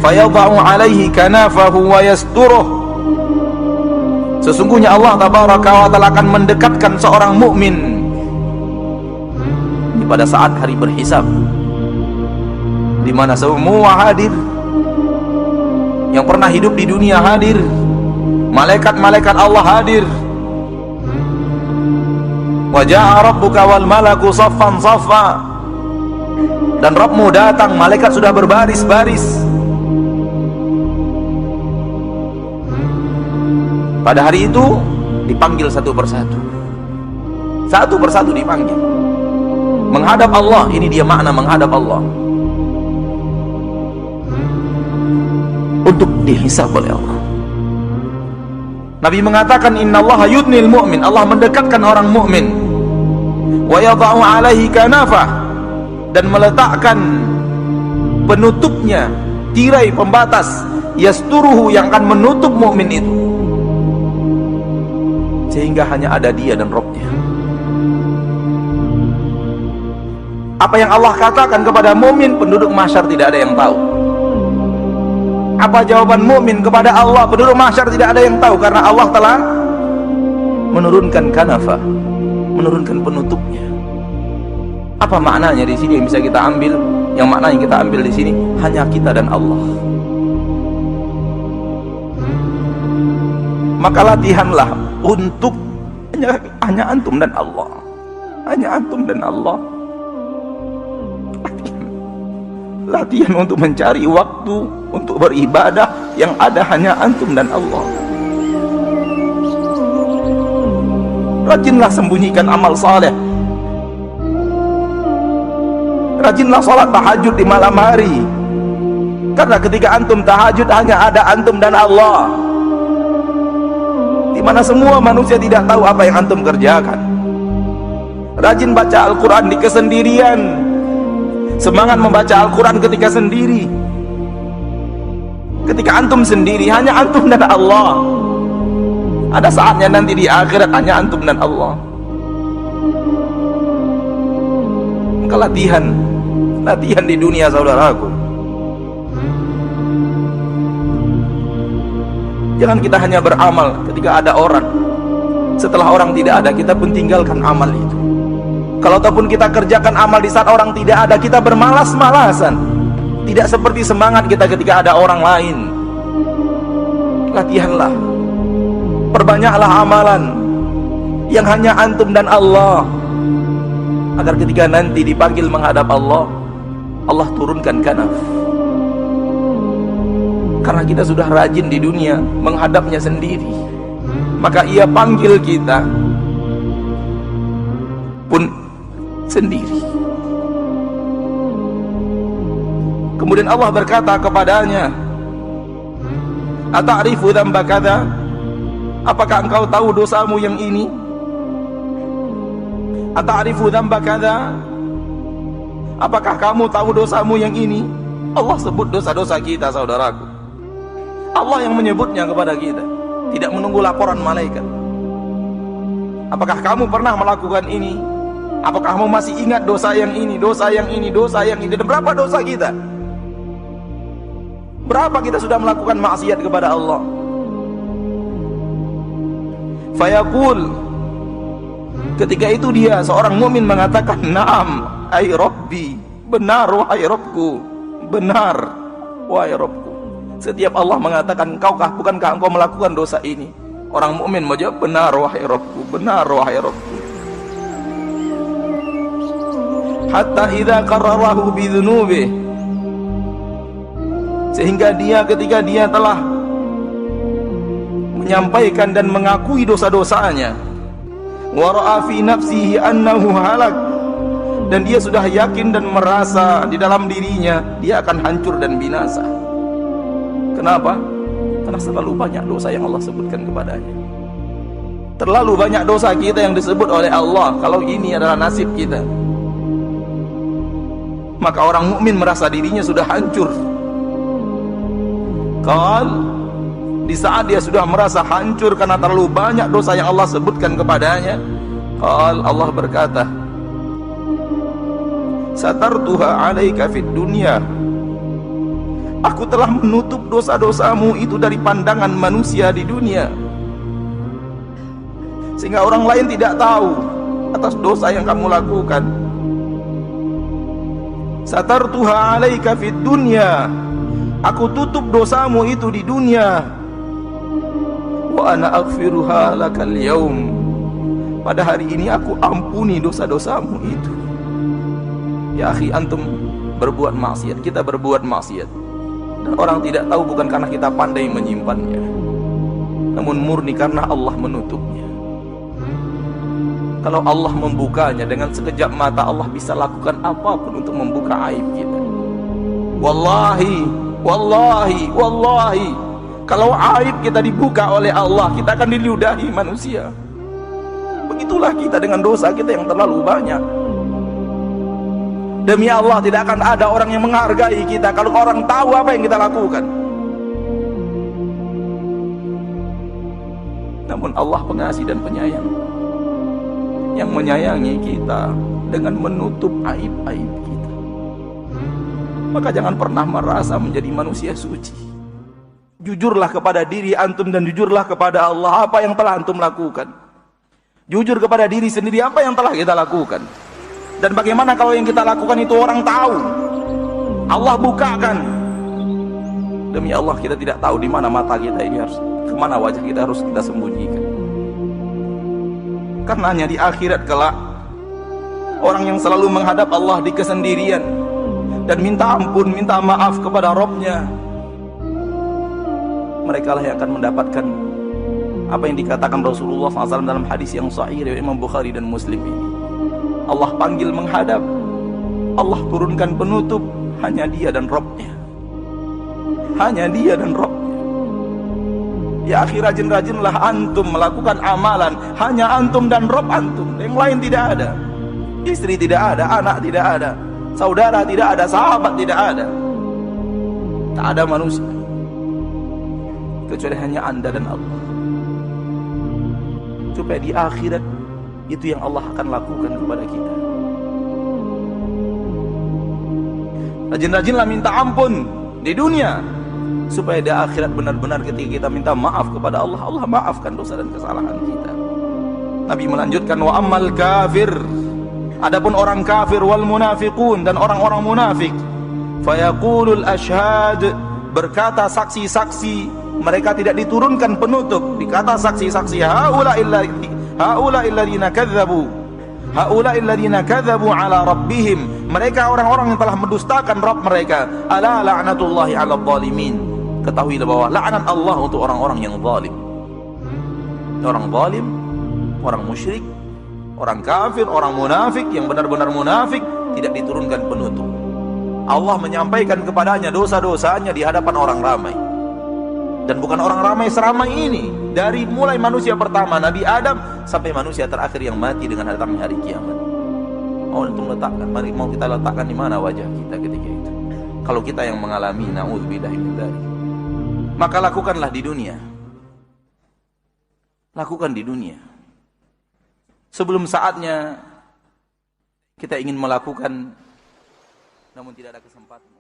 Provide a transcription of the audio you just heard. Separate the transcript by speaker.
Speaker 1: fayadha'u 'alaihi kanafahu wa yasturuh. Sesungguhnya Allah tabaraka wa taala akan mendekatkan seorang mukmin pada saat hari berhisab, di mana semua hadir, yang pernah hidup di dunia hadir, malaikat-malaikat Allah hadir. Wa ja'a rabbuka wal malaku saffan saffa, dan Rabbmu datang, malaikat sudah berbaris-baris. Pada hari itu dipanggil satu persatu, satu persatu dipanggil menghadap Allah. Ini dia makna menghadap Allah, untuk dihisab oleh Allah. Nabi mengatakan innallaha yudnil mu'min, Allah mendekatkan orang mukmin, wa yadha'u 'alaihi kanafah, dan meletakkan penutupnya, tirai pembatas, yasturuhu, yang akan menutup mukmin itu, sehingga hanya ada dia dan Rabbnya. Apa yang Allah katakan kepada mukmin, penduduk mahsyar tidak ada yang tahu. Apa jawaban mukmin kepada Allah, penduduk mahsyar tidak ada yang tahu, karena Allah telah menurunkan kanafa, menurunkan penutupnya. Apa maknanya di sini yang bisa kita ambil? Yang makna yang kita ambil di sini hanya kita dan Allah. Maka latihanlah untuk hanya antum dan Allah, hanya antum dan Allah. Latihan untuk mencari waktu untuk beribadah yang ada hanya antum dan Allah. Rajinlah sembunyikan amal saleh, rajinlah sholat tahajud di malam hari, karena ketika antum tahajud hanya ada antum dan Allah, di mana semua manusia tidak tahu apa yang antum kerjakan. Rajin baca Al-Quran di kesendirian, semangat membaca Al-Quran ketika sendiri. Ketika antum sendiri hanya antum dan Allah, ada saatnya nanti di akhirat hanya antum dan Allah. Maka latihan di dunia saudaraku. Jangan kita hanya beramal ketika ada orang, setelah orang tidak ada kita pun tinggalkan amal itu. Kalau ataupun kita kerjakan amal di saat orang tidak ada, kita bermalas-malasan, tidak seperti semangat kita ketika ada orang lain. Latihanlah, perbanyaklah amalan yang hanya antum dan Allah, agar ketika nanti dipanggil menghadap Allah, Allah turunkan kanaf. Karena kita sudah rajin di dunia menghadapnya sendiri, maka ia panggil kita pun sendiri. Kemudian Allah berkata kepadanya, ata'rifu dzamba kadza, apakah engkau tahu dosamu yang ini? Ata'rifu dzamba kadza, apakah kamu tahu dosamu yang ini? Allah sebut dosa-dosa kita saudaraku. Allah yang menyebutnya kepada kita, tidak menunggu laporan malaikat. Apakah kamu pernah melakukan ini? Apakah kamu masih ingat dosa yang ini, dosa yang ini, dosa yang ini? Dan berapa dosa kita? Berapa kita sudah melakukan maksiat kepada Allah? Fayaqul, ketika itu dia seorang mukmin mengatakan, "Na'am, ai Rabbi." Benar wahai Rabbku, benar wahai Rabbku. Setiap Allah mengatakan, bukankah engkau melakukan dosa ini? Orang mukmin menjawab, benar wahai Rabbku, benar wahai Rabbku. Hatta idza qarrarahu bidzunubi, sehingga ketika dia telah menyampaikan dan mengakui dosa-dosanya, wa ra'a fi nafsihi annahu halak, dan dia sudah yakin dan merasa di dalam dirinya dia akan hancur dan binasa. Kenapa? Karena terlalu banyak dosa yang Allah sebutkan kepadanya. Terlalu banyak dosa kita yang disebut oleh Allah. Kalau ini adalah nasib kita, maka orang mukmin merasa dirinya sudah hancur. Di saat dia sudah merasa hancur karena terlalu banyak dosa yang Allah sebutkan kepadanya, Allah berkata, satartuha alaika fid dunya, Aku telah menutup dosa-dosamu itu dari pandangan manusia di dunia, sehingga orang lain tidak tahu atas dosa yang kamu lakukan. Satartuha 'alaika fid dunya, aku tutup dosamu itu di dunia. Wa ana aghfiruha lakal yaum, pada hari ini aku ampuni dosa-dosamu itu. Ya akhi, antum berbuat maksiat, kita berbuat maksiat, dan orang tidak tahu bukan karena kita pandai menyimpannya, namun murni karena Allah menutupnya. Kalau Allah membukanya, dengan sekejap mata Allah bisa lakukan apapun untuk membuka aib kita. Wallahi, wallahi, wallahi, kalau aib kita dibuka oleh Allah, kita akan diludahi manusia. Begitulah kita dengan dosa kita yang terlalu banyak. Demi Allah, tidak akan ada orang yang menghargai kita kalau orang tahu apa yang kita lakukan. Namun Allah pengasih dan penyayang, yang menyayangi kita dengan menutup aib-aib kita. Maka jangan pernah merasa menjadi manusia suci. Jujurlah kepada diri antum dan jujurlah kepada Allah apa yang telah antum lakukan. Jujur kepada diri sendiri apa yang telah kita lakukan. Dan bagaimana kalau yang kita lakukan itu orang tahu, Allah bukakan. Demi Allah, kita tidak tahu di mana mata kita ini harus, kemana wajah kita harus kita sembunyikan. Karena hanya di akhirat kelak, orang yang selalu menghadap Allah di kesendirian dan minta ampun, minta maaf kepada Rabb-Nya, mereka lah yang akan mendapatkan apa yang dikatakan Rasulullah SAW dalam hadis yang sahih dari Imam Bukhari dan Muslim ini. Allah panggil menghadap, Allah turunkan penutup, hanya Dia dan Rabb-Nya, hanya Dia dan Rabb-Nya. Ya akhi, rajin-rajinlah antum melakukan amalan, hanya antum dan Rabb antum, yang lain tidak ada. Istri tidak ada, anak tidak ada, saudara tidak ada, sahabat tidak ada, tak ada manusia kecuali hanya anda dan Allah. Supaya di akhirat itu yang Allah akan lakukan kepada kita. Rajin-rajinlah minta ampun di dunia, supaya di akhirat benar-benar ketika kita minta maaf kepada Allah, Allah maafkan dosa dan kesalahan kita. Nabi melanjutkan, wa ammal kafir, adapun orang kafir, wal munafiqun, dan orang-orang munafik, fayaqulul ashhad, berkata saksi-saksi, mereka tidak diturunkan penutup, dikata saksi-saksi, haula'i alladziina kadzabu ala rabbihim, mereka orang-orang yang telah mendustakan Rabb mereka. Ala la'natullahi 'alal zalimin, ketahuilah bahwa laknat Allah untuk orang-orang yang zalim. Orang zalim, orang musyrik, orang kafir, orang munafik, yang benar-benar munafik tidak diturunkan penutup. Allah menyampaikan kepadanya dosa-dosanya di hadapan orang ramai. Dan bukan orang ramai seramai ini, dari mulai manusia pertama Nabi Adam sampai manusia terakhir yang mati dengan datangnya hari kiamat. Mau kita letakkan di mana wajah kita ketika itu? Kalau kita yang mengalami, na'udzubillahi min dzalik. Maka lakukanlah di dunia. Lakukan di dunia. Sebelum saatnya kita ingin melakukan, namun tidak ada kesempatan.